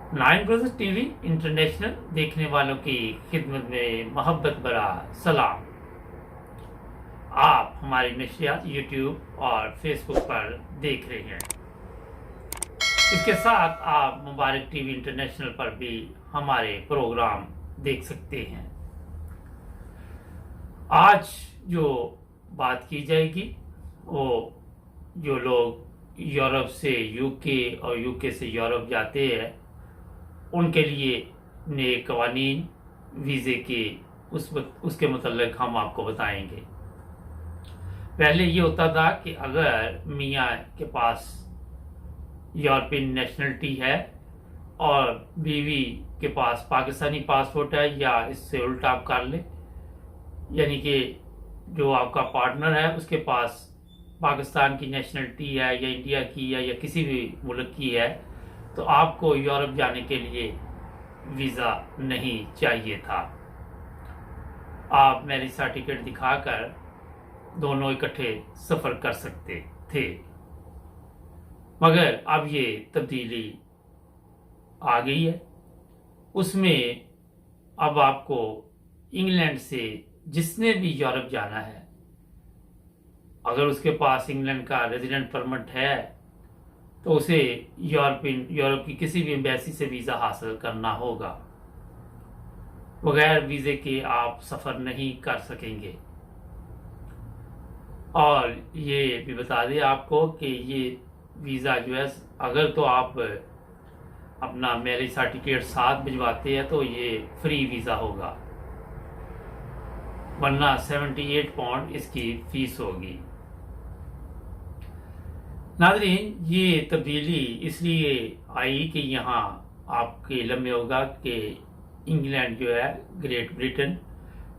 Nine brothers TV international देखने वालों की खिदमत में मोहब्बत भरा सलाम। आप हमारी नशियात यूट्यूब और फेसबुक पर देख रहे हैं। इसके साथ आप मुबारक टीवी इंटरनेशनल पर भी हमारे प्रोग्राम देख सकते हैं। आज जो बात की जाएगी वो जो लोग यूरोप से यूके और यूके से यूरोप जाते हैं उनके लिए नए कवानीन वीज़े के उसके मतलब हम आपको बताएंगे। पहले ये होता था कि अगर मियाँ के पास यूरोपियन नेशनलिटी है और बीवी के पास पाकिस्तानी पासपोर्ट है या इससे उल्टा आप कर ले, यानी कि जो आपका पार्टनर है उसके पास पाकिस्तान की नेशनलिटी है या इंडिया की है या किसी भी मुल्क की है, तो आपको यूरोप जाने के लिए वीज़ा नहीं चाहिए था। आप मैरिज सर्टिफिकेट दिखाकर दोनों इकट्ठे सफ़र कर सकते थे। मगर अब ये तब्दीली आ गई है। उसमें अब आपको इंग्लैंड से जिसने भी यूरोप जाना है, अगर उसके पास इंग्लैंड का रेजिडेंट परमिट है तो उसे यूरोप की किसी भी एम्बेसी से वीज़ा हासिल करना होगा। बगैर वीज़े के आप सफ़र नहीं कर सकेंगे। और ये भी बता दें आपको कि ये वीज़ा जो है, अगर तो आप अपना मैरिज सर्टिफिकेट साथ भिजवाते हैं तो ये फ्री वीज़ा होगा, वरना 78 पाउंड इसकी फीस होगी। नाज़रीन, ये तब्दीली इसलिए आई कि यहाँ आपके इल्म होगा कि इंग्लैंड जो है, ग्रेट ब्रिटेन,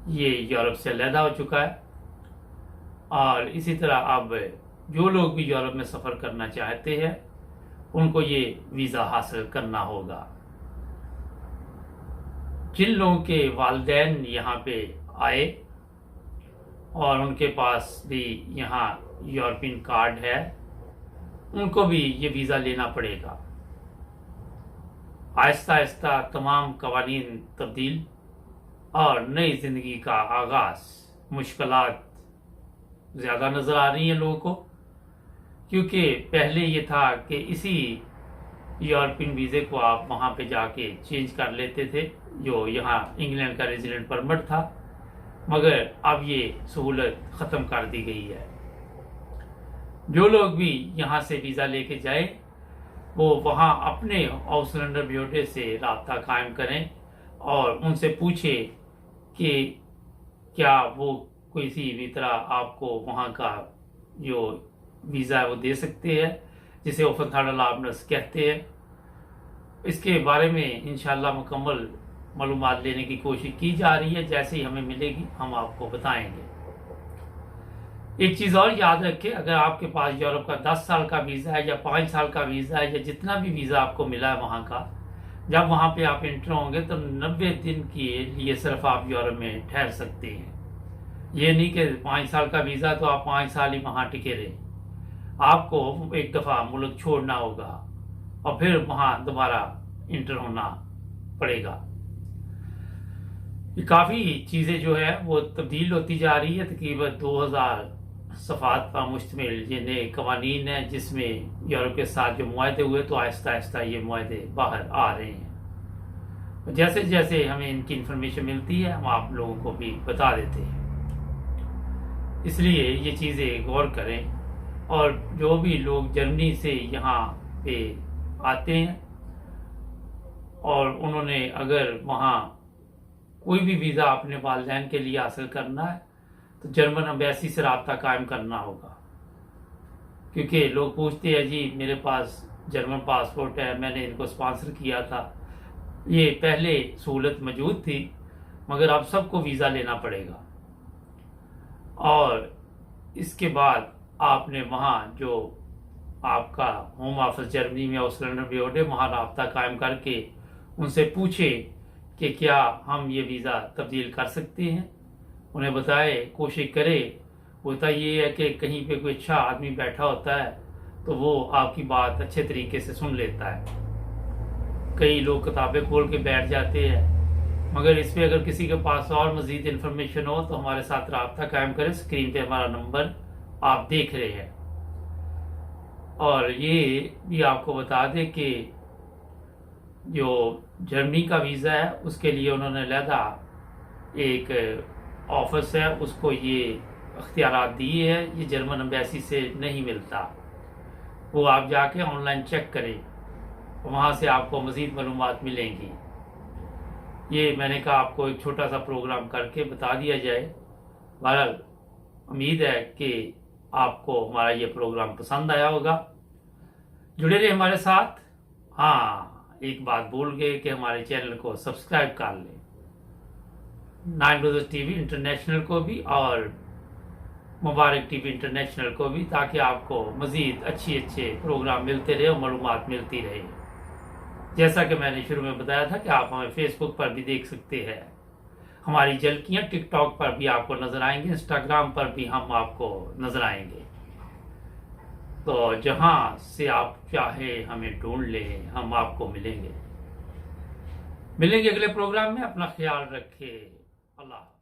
ये यूरोप से अलहदा हो चुका है। और इसी तरह अब जो लोग भी यूरोप में सफ़र करना चाहते हैं उनको ये वीज़ा हासिल करना होगा। जिन लोगों के वालिदैन यहाँ पे आए और उनके पास भी यहाँ यूरोपियन कार्ड है, उनको भी ये वीज़ा लेना पड़ेगा। आहिस्ता आहिस्ता तमाम कवानीन तब्दील और नई ज़िंदगी का आगाज़। मुश्किलात ज़्यादा नज़र आ रही हैं लोगों को, क्योंकि पहले ये था कि इसी यूरोपियन वीज़े को आप वहाँ पे जाके चेंज कर लेते थे, जो यहाँ इंग्लैंड का रेजिडेंट परमिट था, मगर अब ये सहूलत ख़त्म कर दी गई है। जो लोग भी यहाँ से वीज़ा लेके जाए वो वहाँ अपने हाउस लैंडर ब्यूरो से राब्ता कायम करें और उनसे पूछे कि क्या वो किसी भी तरह आपको वहाँ का जो वीज़ा है वो दे सकते हैं, जिसे ओपन थर्ड ऑर्डर्स कहते हैं। इसके बारे में इंशाल्लाह मुकम्मल मालूमात लेने की कोशिश की जा रही है। जैसे ही हमें मिलेगी हम आपको बताएंगे। एक चीज़ और याद रखें, अगर आपके पास यूरोप का 10 साल का वीज़ा है या 5 साल का वीज़ा है या जितना भी वीज़ा आपको मिला है वहाँ का, जब वहाँ पे आप एंटर होंगे तो 90 दिन के लिए सिर्फ आप यूरोप में ठहर सकते हैं। ये नहीं कि 5 साल का वीज़ा तो आप 5 साल ही वहाँ टिके रहे। आपको एक दफ़ा मुल्क छोड़ना होगा और फिर वहाँ दोबारा इंटर होना पड़ेगा। ये काफ़ी चीज़ें जो है वो तब्दील होती जा रही है। तकरीबन 2000 सफ़ात पर मुश्तमिल ये नए कवानीन हैं, जिसमें यूरोप के साथ जो मुआहदे हुए तो आहिस्ता आहिस्ता ये मुआहदे बाहर आ रहे हैं। जैसे जैसे हमें इनकी इंफॉर्मेशन मिलती है हम आप लोगों को भी बता देते हैं। इसलिए ये चीज़ें गौर करें। और जो भी लोग जर्मनी से यहाँ पे आते हैं और उन्होंने अगर वहाँ कोई भी वीज़ा अपने वालिदैन के लिए हासिल करना है तो जर्मन एम्बेसी से रब्ता कायम करना होगा, क्योंकि लोग पूछते हैं जी मेरे पास जर्मन पासपोर्ट है, मैंने इनको स्पॉन्सर किया था। ये पहले सहूलत मौजूद थी मगर अब सबको वीज़ा लेना पड़ेगा। और इसके बाद आपने वहाँ जो आपका होम ऑफिस जर्मनी में हाउस लैंडर ब्यूरो, वहाँ रब्ता कायम करके उनसे पूछे कि क्या हम ये वीज़ा तब्दील कर सकते हैं। उन्हें बताए, कोशिश करे। होता ये है कि कहीं पे कोई अच्छा आदमी बैठा होता है तो वो आपकी बात अच्छे तरीके से सुन लेता है। कई लोग किताबें खोल के बैठ जाते हैं, मगर इस पे अगर किसी के पास और मज़ीद इन्फॉर्मेशन हो तो हमारे साथ रब्ता कायम करें। स्क्रीन पे हमारा नंबर आप देख रहे हैं। और ये भी आपको बता दें कि जो जर्मनी का वीज़ा है उसके लिए उन्होंने अलहदा एक ऑफिस है, उसको ये अख्तियारात दिए है, ये जर्मन एम्बेसी से नहीं मिलता। वो आप जाके ऑनलाइन चेक करें, वहाँ से आपको मज़ीद मालूमात मिलेंगी। ये मैंने कहा आपको एक छोटा सा प्रोग्राम करके बता दिया जाए। बहरहाल उम्मीद है कि आपको हमारा ये प्रोग्राम पसंद आया होगा। जुड़े रहे हमारे साथ। हाँ, एक बात भूल गए कि हमारे चैनल को सब्सक्राइब कर लें, 9 ब्रदर्स टीवी इंटरनेशनल को भी और मुबारक टीवी इंटरनेशनल को भी, ताकि आपको मज़ीद अच्छे प्रोग्राम मिलते रहे और मालूमात मिलती रहे। जैसा कि मैंने शुरू में बताया था कि आप हमें फेसबुक पर भी देख सकते हैं, हमारी झलकियाँ टिकटॉक पर भी आपको नजर आएंगे, इंस्टाग्राम पर भी हम आपको नजर आएंगे। तो जहां से आप चाहे हमें ढूंढ लें, हम आपको मिलेंगे अगले प्रोग्राम में। अपना ख्याल रखें। अल्लाह।